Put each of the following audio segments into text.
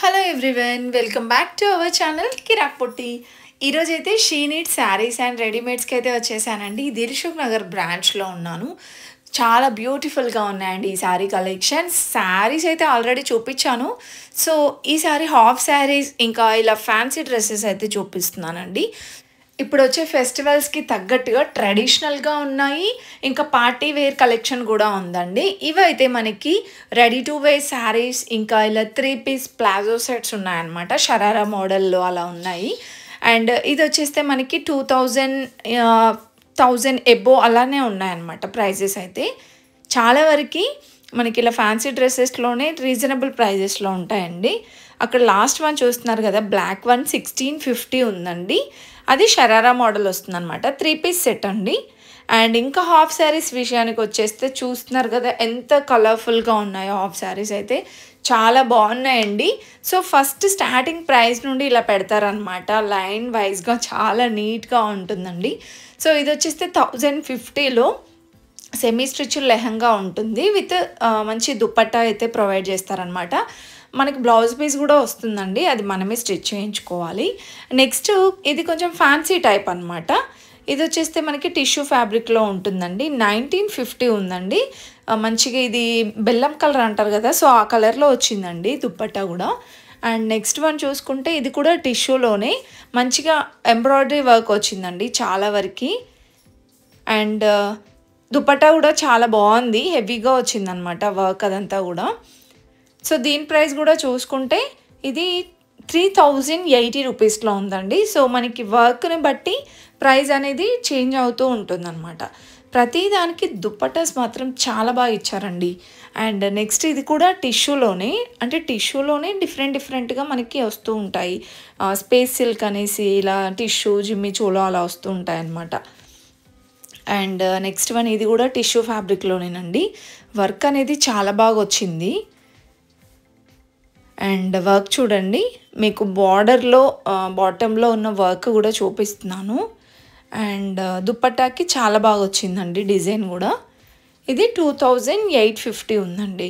Hello everyone, welcome back to our channel Kirak Potti. ఈరోజు అయితే she need sarees and రెడీమేడ్స్కి అయితే వచ్చేసానండి. దిల్సుఖ్ నగర్ బ్రాంచ్లో ఉన్నాను. చాలా బ్యూటిఫుల్గా ఉన్నాయండి ఈ శారీ కలెక్షన్స్. శారీస్ అయితే ఆల్రెడీ చూపించాను. సో ఈసారి హాఫ్ శారీస్ ఇంకా ఇలా ఫ్యాన్సీ డ్రెస్సెస్ అయితే చూపిస్తున్నానండి. ఇప్పుడు వచ్చే ఫెస్టివల్స్కి తగ్గట్టుగా ట్రెడిషనల్గా ఉన్నాయి, ఇంకా పార్టీ వేర్ కలెక్షన్ కూడా ఉందండి. ఇవైతే మనకి రెడీ టు వేర్ శారీస్, ఇంకా ఇలా 3 పీస్ ప్లాజో సెట్స్ ఉన్నాయన్నమాట. షరారా మోడల్లో అలా ఉన్నాయి. అండ్ ఇది వచ్చేస్తే మనకి 1000 ఎబో అలానే ఉన్నాయన్నమాట ప్రైజెస్ అయితే. చాలా వరకు మనకి ఇలా ఫ్యాన్సీ డ్రెస్సెస్లోనే రీజనబుల్ ప్రైజెస్లో ఉంటాయండి. అక్కడ లాస్ట్ వన్ చూస్తున్నారు కదా, బ్లాక్ వన్ 1650 ఉందండి. అది షరారా మోడల్ వస్తుందన్నమాట. 3 పీస్ సెట్ అండి. అండ్ ఇంకా హాఫ్ శారీస్ విషయానికి వచ్చేస్తే చూస్తున్నారు కదా ఎంత కలర్ఫుల్గా ఉన్నాయో. హాఫ్ శారీస్ అయితే చాలా బాగున్నాయండి. సో ఫస్ట్ స్టార్టింగ్ ప్రైస్ నుండి ఇలా పెడతారనమాట, లైన్ వైజ్గా చాలా నీట్గా ఉంటుందండి. సో ఇది వచ్చేస్తే 1050లో సెమీ స్టిచ్ లెహంగా ఉంటుంది విత్ మంచి దుపట్టా అయితే ప్రొవైడ్ చేస్తారనమాట. మనకి బ్లౌజ్ పీస్ కూడా వస్తుందండి, అది మనమే స్టిచ్ చేయించుకోవాలి. నెక్స్ట్ ఇది కొంచెం ఫ్యాన్సీ టైప్ అనమాట. ఇది వచ్చేస్తే మనకి టిష్యూ ఫ్యాబ్రిక్లో ఉంటుందండి. 1950 ఉందండి. మంచిగా ఇది బెల్లం కలర్ అంటారు కదా, సో ఆ కలర్లో వచ్చిందండి దుపట్టా కూడా. అండ్ నెక్స్ట్ వన్ చూసుకుంటే ఇది కూడా టిష్యూలోనే మంచిగా ఎంబ్రాయిడరీ వర్క్ వచ్చిందండి చాలా వరకు. అండ్ దుపట్టా కూడా చాలా బాగుంది, హెవీగా వచ్చిందనమాట వర్క్ అదంతా కూడా. సో దీని ప్రైస్ కూడా చూసుకుంటే ఇది 3080 రూపీస్లో ఉందండి. సో మనకి వర్క్ని బట్టి ప్రైస్ అనేది చేంజ్ అవుతూ ఉంటుందన్నమాట. ప్రతి దానికి దుపట్టాస్ మాత్రం చాలా బాగా ఇచ్చారండి. అండ్ నెక్స్ట్ ఇది కూడా టిష్యూలోనే, అంటే టిష్యూలోనే డిఫరెంట్గా మనకి వస్తూ ఉంటాయి. స్పేస్ సిల్క్ అనేసి ఇలా టిష్యూ జిమ్మి చోలో అలా వస్తూ ఉంటాయి అన్నమాట. అండ్ నెక్స్ట్ వన్ ఇది కూడా టిష్యూ ఫ్యాబ్రిక్లోనేనండి. వర్క్ అనేది చాలా బాగా వచ్చింది. అండ్ వర్క్ చూడండి, మీకు బార్డర్లో బాటంలో ఉన్న వర్క్ కూడా చూపిస్తున్నాను. అండ్ దుపట్టాకి చాలా బాగా వచ్చిందండి డిజైన్ కూడా. ఇది 2850 ఉందండి.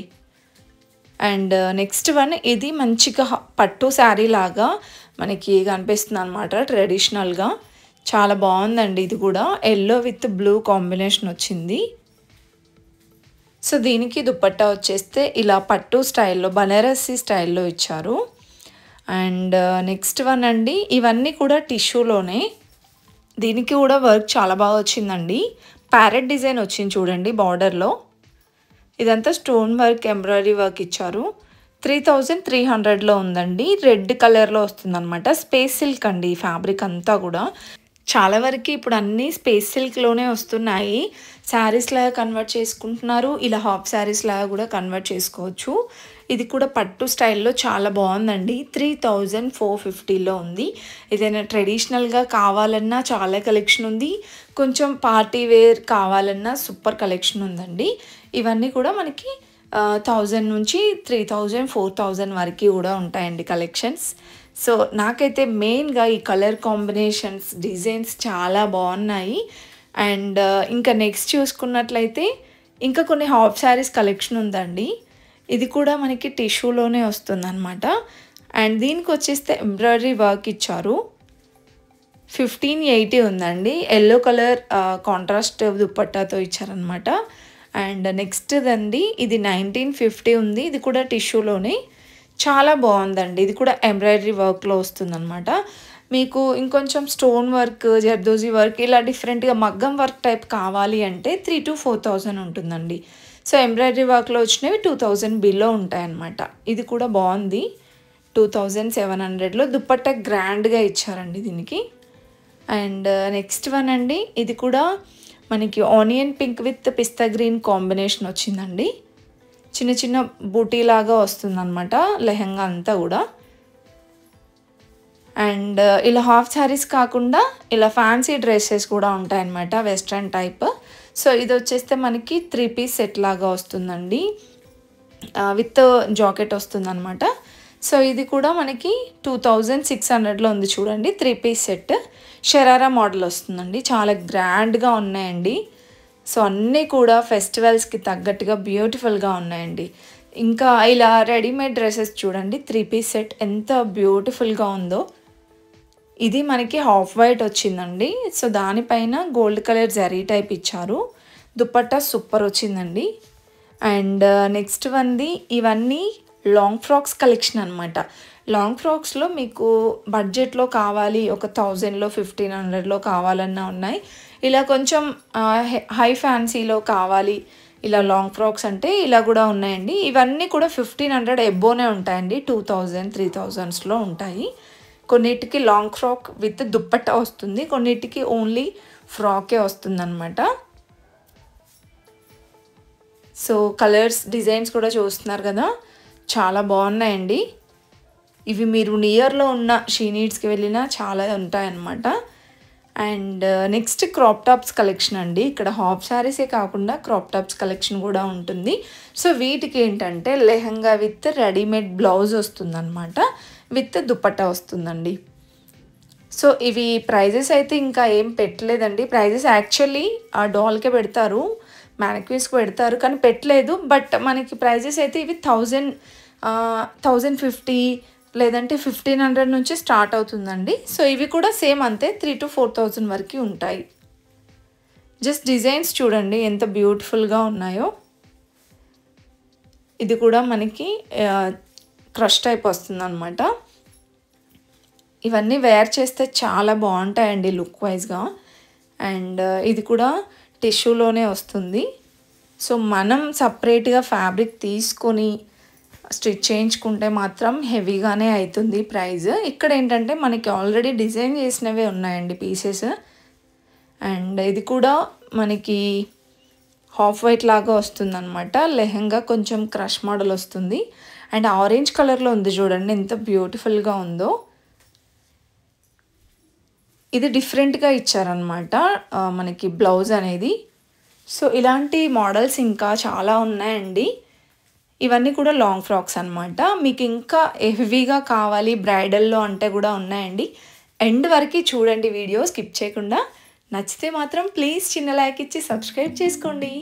అండ్ నెక్స్ట్ వన్ ఇది మంచిగా పట్టు శారీ లాగా మనకి కనిపిస్తుంది అనమాట, ట్రెడిషనల్గా చాలా బాగుందండి. ఇది కూడా ఎల్లో విత్ బ్లూ కాంబినేషన్ వచ్చింది. సో దీనికి దుపట్టా వచ్చేస్తే ఇలా పట్టు స్టైల్లో, బనారసి స్టైల్లో ఇచ్చారు. అండ్ నెక్స్ట్ వన్ అండి, ఇవన్నీ కూడా టిష్యూలోనే. దీనికి కూడా వర్క్ చాలా బాగా వచ్చిందండి. ప్యారెట్ డిజైన్ వచ్చింది చూడండి బార్డర్లో. ఇదంతా స్టోన్ వర్క్, ఎంబ్రాయిడరీ వర్క్ ఇచ్చారు. 3300లో ఉందండి. రెడ్ కలర్లో వస్తుందన్నమాట. స్పేస్ సిల్క్ అండి ఫ్యాబ్రిక్ అంతా కూడా. చాలా వరకు ఇప్పుడు అన్నీ స్పేస్ సిల్క్లోనే వస్తున్నాయి. శారీస్ లాగా కన్వర్ట్ చేసుకుంటున్నారు, ఇలా హాఫ్ శారీస్ లాగా కూడా కన్వర్ట్ చేసుకోవచ్చు. ఇది కూడా పట్టు స్టైల్లో చాలా బాగుందండి. 3450లో ఉంది. ఏదైనా ట్రెడిషనల్గా కావాలన్నా చాలా కలెక్షన్ ఉంది, కొంచెం పార్టీ వేర్ కావాలన్నా సూపర్ కలెక్షన్ ఉందండి. ఇవన్నీ కూడా మనకి 1000 నుంచి 3000, 4000 వరకు కూడా ఉంటాయండి కలెక్షన్స్. సో నాకైతే మెయిన్గా ఈ కలర్ కాంబినేషన్స్, డిజైన్స్ చాలా బాగున్నాయి. అండ్ ఇంకా నెక్స్ట్ చూసుకున్నట్లయితే ఇంకా కొన్ని హాఫ్ శారీస్ కలెక్షన్ ఉందండి. ఇది కూడా మనకి టిష్యూలోనే వస్తుందన్నమాట. అండ్ దీనికి వచ్చేస్తే ఎంబ్రాయిడరీ వర్క్ ఇచ్చారు. 1580 ఉందండి. ఎల్లో కలర్ కాంట్రాస్ట్ దుపట్టాతో ఇచ్చారనమాట. అండ్ నెక్స్ట్ దండి ఇది 1950 ఉంది. ఇది కూడా టిష్యూలోనే చాలా బాగుందండి. ఇది కూడా ఎంబ్రాయిడరీ వర్క్లో వస్తుందన్నమాట. మీకు ఇంకొంచెం స్టోన్ వర్క్, జర్దోజీ వర్క్ ఇలా డిఫరెంట్గా మగ్గం వర్క్ టైప్ కావాలి అంటే 3000 to 4000 ఉంటుందండి. సో ఎంబ్రాయిడరీ వర్క్లో వచ్చినవి 2000 బిలో ఉంటాయన్నమాట. ఇది కూడా బాగుంది. 2700లో దుపట్టా గ్రాండ్గా ఇచ్చారండి దీనికి. అండ్ నెక్స్ట్ వన్ అండి, ఇది కూడా మనకి onion pink with pista green combination వచ్చిందండి. చిన్న చిన్న బూటీలాగా వస్తుందన్నమాట లెహంగా అంతా కూడా. అండ్ ఇలా హాఫ్ శారీస్ కాకుండా ఇలా ఫ్యాన్సీ డ్రెస్సెస్ కూడా ఉంటాయన్నమాట, వెస్ట్రన్ టైప్. సో ఇది వచ్చేస్తే మనకి 3 పీస్ సెట్ లాగా వస్తుందండి, విత్ జాకెట్ వస్తుందన్నమాట. సో ఇది కూడా మనకి 2600లో ఉంది చూడండి. 3 పీస్ సెట్ షరారా మోడల్ వస్తుందండి. చాలా గ్రాండ్గా ఉన్నాయండి. సో అన్నీ కూడా ఫెస్టివల్స్కి తగ్గట్టుగా బ్యూటిఫుల్గా ఉన్నాయండి. ఇంకా ఇలా రెడీమేడ్ డ్రెస్సెస్ చూడండి 3 పీస్ సెట్ ఎంత బ్యూటిఫుల్గా ఉందో. ఇది మనకి హాఫ్ వైట్ వచ్చిందండి. సో దానిపైన గోల్డ్ కలర్ జరీ టైప్ ఇచ్చారు. దుపట్టా సూపర్ వచ్చిందండి. అండ్ నెక్స్ట్ వన్ది ఇవన్నీ లాంగ్ ఫ్రాక్స్ కలెక్షన్ అనమాట. లాంగ్ ఫ్రాక్స్లో మీకు బడ్జెట్లో కావాలి, ఒక 1000లో 1500లో కావాలన్నా ఉన్నాయి. ఇలా కొంచెం హై ఫ్యాన్సీలో కావాలి ఇలా లాంగ్ ఫ్రాక్స్ అంటే ఇలా కూడా ఉన్నాయండి. ఇవన్నీ కూడా 1500 ఎబోనే ఉంటాయండి. 2000 3000స్లో ఉంటాయి. కొన్నిటికి లాంగ్ ఫ్రాక్ విత్ దుప్పట్టా వస్తుంది, కొన్నిటికి ఓన్లీ ఫ్రాకే వస్తుందన్నమాట. సో కలర్స్ డిజైన్స్ కూడా చూస్తున్నారు కదా, చాలా బాగున్నాయండి. ఇవి మీరు నియర్లో ఉన్న షీ నీడ్స్కి వెళ్ళినా చాలా ఉంటాయన్నమాట. And next crop tops collection అండి. ఇక్కడ హాఫ్ శారీసే కాకుండా క్రాప్ టాప్స్ కలెక్షన్ కూడా ఉంటుంది. సో వీటికి ఏంటంటే లెహంగా విత్ రెడీమేడ్ బ్లౌజ్ వస్తుందన్నమాట, విత్ దుపట్టా వస్తుందండి. సో ఇవి ప్రైజెస్ అయితే ఇంకా ఏం పెట్టలేదండి. ప్రైజెస్ యాక్చువల్లీ ఆ డాల్కే పెడతారు, మ్యానిక్వీస్కి పెడతారు, కానీ పెట్టలేదు. బట్ మనకి ప్రైజెస్ అయితే ఇవి 1050 లేదంటే 1500 నుంచి స్టార్ట్ అవుతుందండి. సో ఇవి కూడా సేమ్ అంతే 3000 to 4000 వరకు ఉంటాయి. జస్ట్ డిజైన్స్ చూడండి ఎంత బ్యూటిఫుల్గా ఉన్నాయో. ఇది కూడా మనకి క్రష్ టైప్ వస్తుంది అనమాట. ఇవన్నీ వేర్ చేస్తే చాలా బాగుంటాయండి లుక్ వైజ్గా. అండ్ ఇది కూడా టిష్యూలోనే వస్తుంది. సో మనం సపరేట్గా ఫ్యాబ్రిక్ తీసుకొని స్టిచ్ చేయించుకుంటే మాత్రం హెవీగానే అవుతుంది ప్రైస్. ఇక్కడ ఏంటంటే మనకి ఆల్రెడీ డిజైన్ చేసినవే ఉన్నాయండి పీసెస్. అండ్ ఇది కూడా మనకి హాఫ్ వైట్ లాగా వస్తుంది అనమాట. లెహంగా కొంచెం క్రష్ మోడల్ వస్తుంది. అండ్ ఆరెంజ్ కలర్లో ఉంది చూడండి ఎంత బ్యూటిఫుల్గా ఉందో. ఇది డిఫరెంట్గా ఇచ్చారనమాట మనకి బ్లౌజ్ అనేది. సో ఇలాంటి మోడల్స్ ఇంకా చాలా ఉన్నాయండి. ఇవన్నీ కూడా లాంగ్ ఫ్రాక్స్ అనమాట. మీకు ఇంకా హెవీగా కావాలి బ్రైడల్లో అంటే కూడా ఉన్నాయండి. ఎండ్ వరకు చూడండి వీడియో స్కిప్ చేయకుండా. నచ్చితే మాత్రం ప్లీజ్ చిన్న లైక్ ఇచ్చి సబ్స్క్రైబ్ చేసుకోండి.